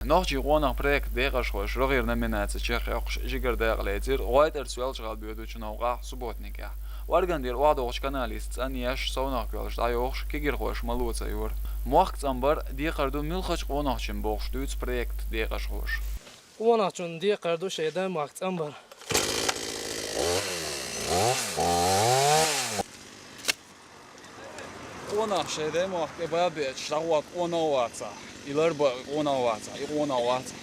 نوخجي قونا بريك دقيقة شوش رغير نمينات تشيخ يقش جيجر دقيقة ليتير غايت ارسوال شغال بيودو چنوغا سبوتنيك يا وارغان دير واحد وش كاناليست انياش سوناق بيولش دايوخش كيجر خوش ملوتا يور موقت امبر دقيقة دو ملخش قوناخشن بوخش دوتس بريكت دقيقة شوش قوناخشن دقيقة دو شيدا موقت امبر قوناخ شيدا موقت ابا بيتش داوات قوناواتsa İlerba qonawatsa iqonawatsa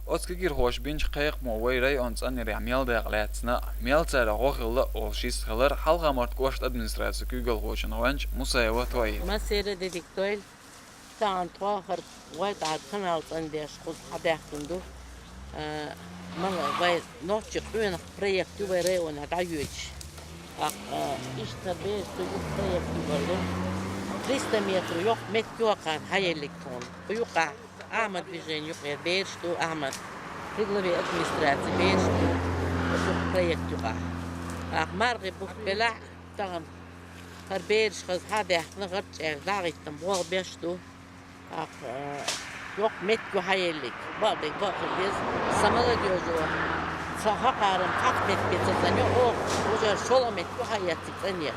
Otskigir hoş binç qayıq mo wayray onsan remel daqlatsna meltsara qoqilla olşisqalar halqamart qoşt administrasiya kügel qoşnavanç Musayeva toy Masere dedik toy tan tohar wayt ad kanal andesh qul hadaqtundu mala way nochik ön proyekti vere ona dayuch işte bir suyuk proyekti var 300 метров yok met yok hayallik ton. Yok Ahmet Vijen yok beştu Ahmet. Riglavi administrasiya beştu. Bu proyekt yok. Margı bu bela tamam. Her beş kız hadi nıgırt dağıttım. Bu beştu. Yok met yok hayallik. Balık biz samala diyoruz. Saha karım hak met bitsen yok. O şola met yok hayatlık sanıyor.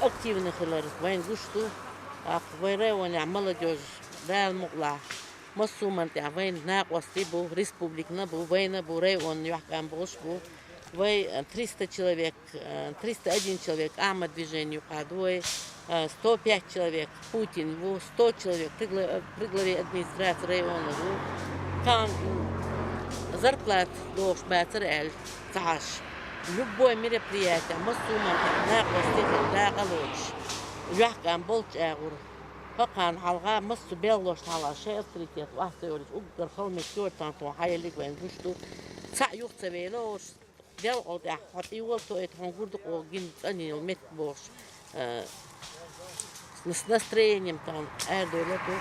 Активны хилар вайн гушту вайре вони амала дёж дал мугла масуман та вайн нақвасти бу республикна бу вайна бу район яхкан бош бу вай 300 человек 301 человек ама движению кадой 105 человек Путин бу 100 человек при главе администрации района бу там зарплат дош бацер эл таш Любое мероприятие, масуман, нақвастихи, дағалуч, яхкан болч ағур, фақан халға масу беллош халашы авторитет, вахты өріш, уггар халмет көртан туа хайалик вен гушту, ца юқца велош, дел олды ахват иуал тоет хангурдук о гин анил мет бош, с настроением там әрдөлету,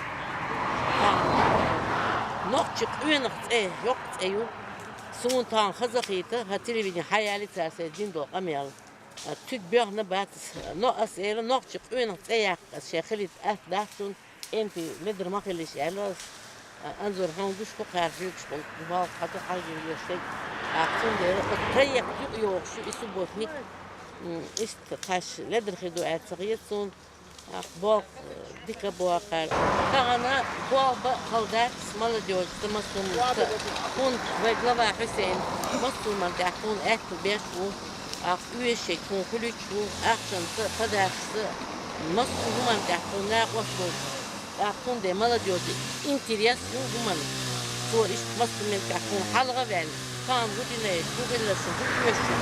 нокчик үйнықц юқц ю, Suntan Kazakıydı, televizyon hayali tersedin do amel. Tüt börne bat no asere no çık ön ayak şehilit ahdahsun enti nedir makiliş elas anzur hangus ko karjük bol bal katı hajir yesek aksın der proyekt yok şu isu botnik ist taş nedir khidu atsiyetsun bol dika boakar kana baba haldat молодежь самосум kun ve glava Hüseyin masumman tahun et beşu üyeşek kun kulüçu akşam kadaksı masumman tahun naqwasu tahun de молодежь интерес human for iş masumman tahun halga vel kan gudine gudilası üyeşu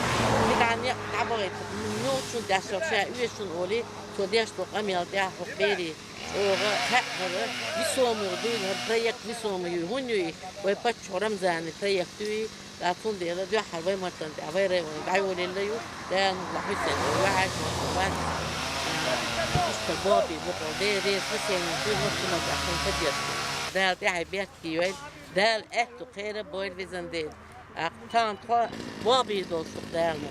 bir tane tabaret noçun dasakşa üyeşun oli Sodeş to amel de beri oga hakları bir somu duyur proyekt bir somu hunyu ve paç Ramazan proyekti atun de da halvay martan da vayre dayolelle yu dan la Hüseyin vaat vaat işte bobi bu de Hüseyin bu musuma da fadiyat da تعبت ki dal et to khayra boy vizande tan bobi dostu dalma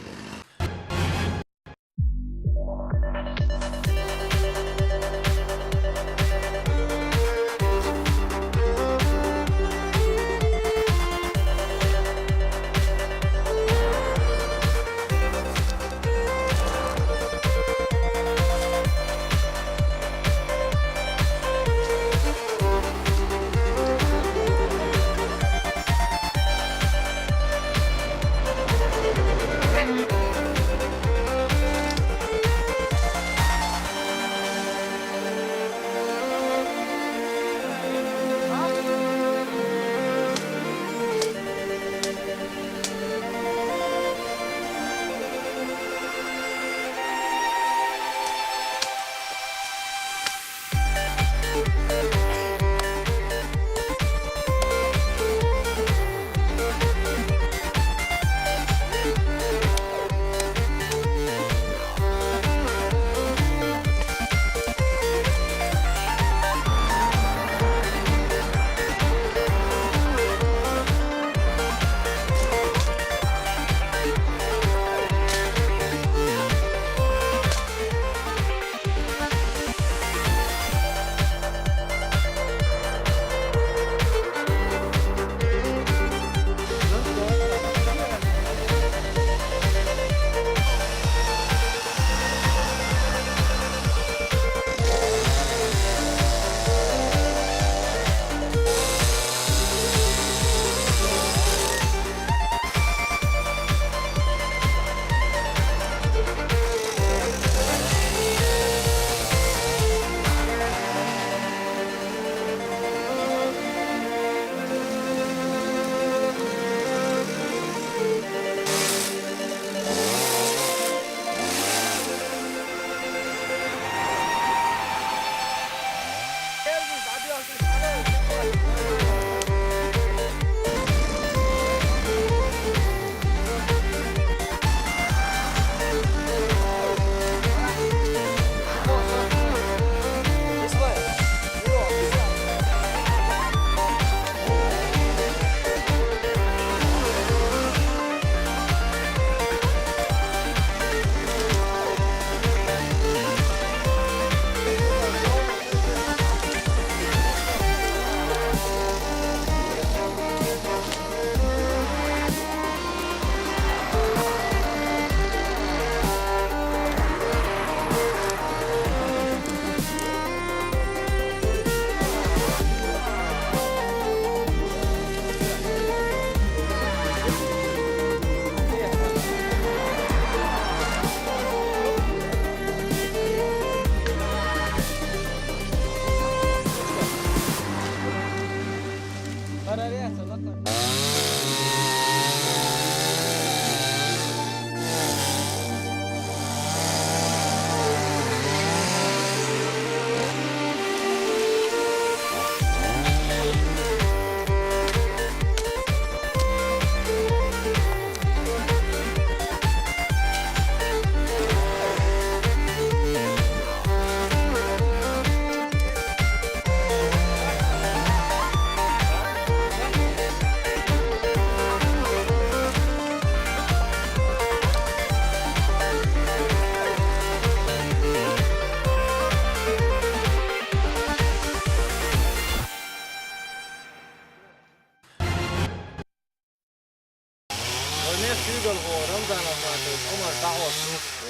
ونيف يقول هو رمضان أفاتو عمر تعوص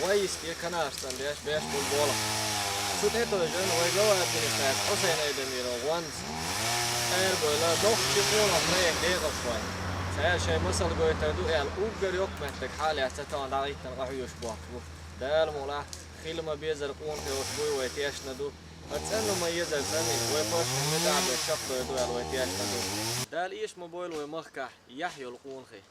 ويس كي كنارستان ديش بيش بالبولا شو تهتو جن ويقوى بنستاس حسين أيضا يرو وانس أير بولا دوخ تقول أفريق ديغة شوي سأل شيء مثل قوي تردو إيال أوبر يوك مهتك حالي أستطان دعيتن غحو يشبوك دال مولا خيلما بيزر قون في وشبوي ويتياش ندو هتسألو ما يزر سامي ويبوش مدعب الشفط يدو يال ويتياش ندو دال إيش موبايل ويمخكح يحيو القون خي